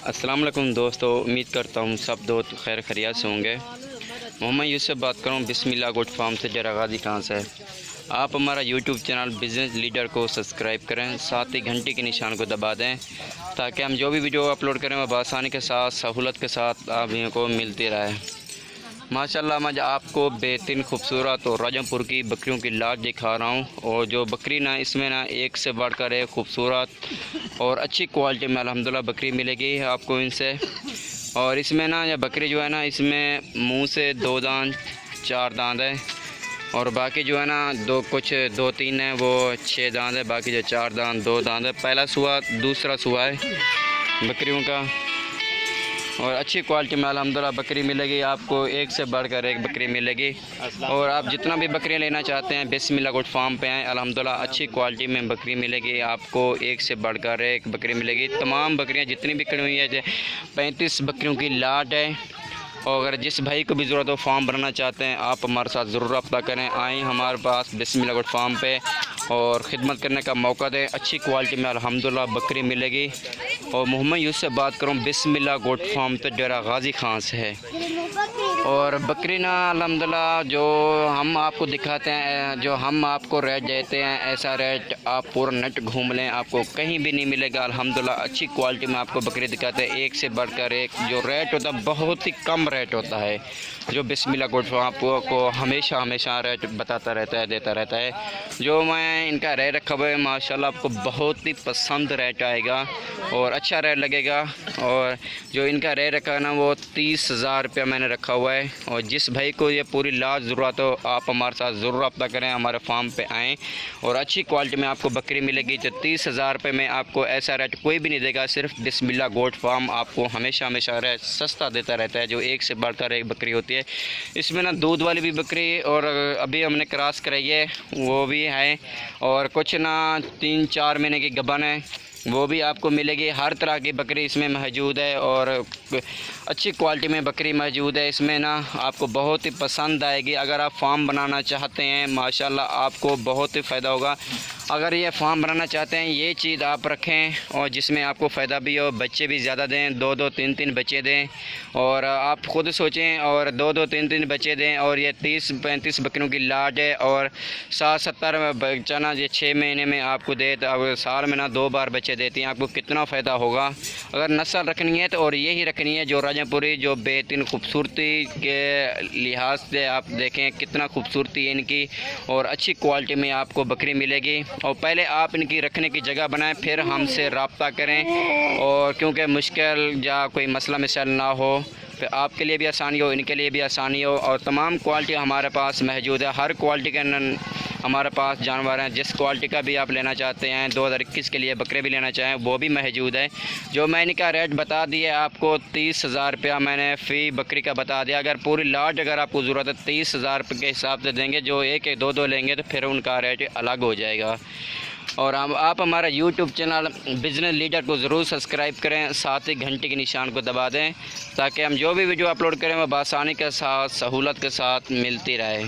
अस्सलाम वालेकुम दोस्तों, उम्मीद करता हूँ सब दोस्त खैर खैरियत से होंगे। मोहम्मद यूसुफ बात कर रहा हूँ बिस्मिल्लाह गोट फार्म से, जरा गाजी कहाँ से है। आप हमारा यूट्यूब चैनल बिज़नेस लीडर को सब्सक्राइब करें, साथ ही घंटी के निशान को दबा दें ताकि हम जो भी वीडियो अपलोड करें वह आसानी के साथ सहूलत के साथ आप को मिलती रहे। माशाल्लाह मैं आपको बेहतरीन खूबसूरत और राजमपुर की बकरियों की लाट दिखा रहा हूँ। और जो बकरी ना इसमें ना एक से बढ़कर एक खूबसूरत और अच्छी क्वालिटी में अल्हम्दुलिल्लाह बकरी मिलेगी आपको इनसे। और इसमें ना यह बकरी जो है ना, इसमें मुंह से 2 दांत 4 दांत है, और बाकी जो है ना कुछ 2-3 है वो 6 दांत है, बाकी जो 4 दांत 2 दांत है। पहला सुआ दूसरा सुआ है बकरियों का। और अच्छी क्वालिटी में अल्हम्दुलिल्लाह बकरी मिलेगी आपको, एक से बढ़कर एक बकरी मिलेगी। और आप जितना भी बकरियाँ लेना चाहते हैं बिस्मिल्लाह गोट फार्म पे आएँ, अल्हम्दुलिल्लाह अच्छी क्वालिटी में बकरी मिलेगी आपको, एक से बढ़कर एक बकरी मिलेगी। तमाम बकरियाँ जितनी भी खड़ी हुई है 35 बकरियों की लाट है। और अगर जिस भाई को भी ज़रूरत हो फार्म बनाना चाहते हैं आप हमारे साथ ज़रूर रब्ता करें, आएँ हमारे पास बिस्मिल्लाह गोट फार्म पे और ख़िदमत करने का मौका दें। अच्छी क्वालिटी में अल्हम्दुलिल्लाह बकरी मिलेगी। और मोहम्मद यूसुफ से बात करूँ बिस्मिल्लाह गोट फार्म तो डेरा गाजी खान से है। और बकरी ना अल्हम्दुलिल्लाह जो हम आपको दिखाते हैं, जो हम आपको रेट देते हैं, ऐसा रेट आप पूरा नेट घूम लें आपको कहीं भी नहीं मिलेगा। अल्हम्दुलिल्लाह अच्छी क्वालिटी में आपको बकरी दिखाते हैं, एक से बढ़कर एक। जो रेट होता है बहुत ही कम रेट होता है, जो बिस्मिल्लाह गोट फार्म को हमेशा रेट बताता रहता है, देता रहता है। जो मैं इनका रेट रखा हुआ है माशाल्लाह आपको बहुत ही पसंद रेट आएगा और अच्छा रेट लगेगा। और जो इनका रेट रखा है ना वो 30,000 रुपया मैंने रखा हुआ है। और जिस भाई को ये पूरी लाट ज़रूरत हो आप हमारे साथ ज़रूर रब्ता करें, हमारे फार्म पे आएँ और अच्छी क्वालिटी में आपको बकरी मिलेगी। जो 30,000 रुपये में आपको ऐसा रेट कोई भी नहीं देगा, सिर्फ बिस्मिल्लाह गोट फार्म आपको हमेशा रेट सस्ता देता रहता है। जो एक से बढ़कर एक बकरी होती है, इसमें ना दूध वाली भी बकरी और अभी हमने क्रॉस कराई है वो भी है, और कुछ ना 3-4 महीने की गबन है वो भी आपको मिलेगी। हर तरह की बकरी इसमें मौजूद है और अच्छी क्वालिटी में बकरी मौजूद है इसमें ना, आपको बहुत ही पसंद आएगी। अगर आप फार्म बनाना चाहते हैं माशाल्लाह आपको बहुत ही फ़ायदा होगा। अगर ये फार्म बनाना चाहते हैं ये चीज़ आप रखें और जिसमें आपको फ़ायदा भी हो, बच्चे भी ज़्यादा दें, 2-2 3-3 बच्चे दें। और आप ख़ुद सोचें और 2-2 3-3 बच्चे दें। और ये 30-35 बकरियों की लाट है और 60-70 बच्चा ना ये 6 महीने में आपको दे, तो साल में ना 2 बार बच्चे देती हैं, आपको कितना फ़ायदा होगा। अगर नस्ल रखनी है तो और यही रखनी है जो राजमपुरी, जो बेहतरीन खूबसूरती के लिहाज से आप देखें कितना खूबसूरती है इनकी और अच्छी क्वालिटी में आपको बकरी मिलेगी। और पहले आप इनकी रखने की जगह बनाएं फिर हमसे रब्ता करें, और क्योंकि मुश्किल या कोई मसला मिसाल ना हो, फिर आपके लिए भी आसानी हो, इनके लिए भी आसानी हो। और तमाम क्वालिटी हमारे पास मौजूद है, हर क्वालिटी के हमारे पास जानवर हैं। जिस क्वालिटी का भी आप लेना चाहते हैं, 2021 के लिए बकरे भी लेना चाहें वो भी मौजूद है। जो मैं इनका रेट बता दिया आपको 30,000 रुपया मैंने फ़ी बकरी का बता दिया। अगर पूरी लाट अगर आपको ज़रूरत है 30,000 रुपये के हिसाब से देंगे, जो एक 2-2 लेंगे तो फिर उनका रेट अलग हो जाएगा। और आप हमारा यूट्यूब चैनल बिज़नेस लीडर को ज़रूर सब्सक्राइब करें, साथ ही घंटे के निशान को दबा दें ताकि हम जो भी वीडियो अपलोड करें वह आसानी के साथ सहूलत के साथ मिलती रहे।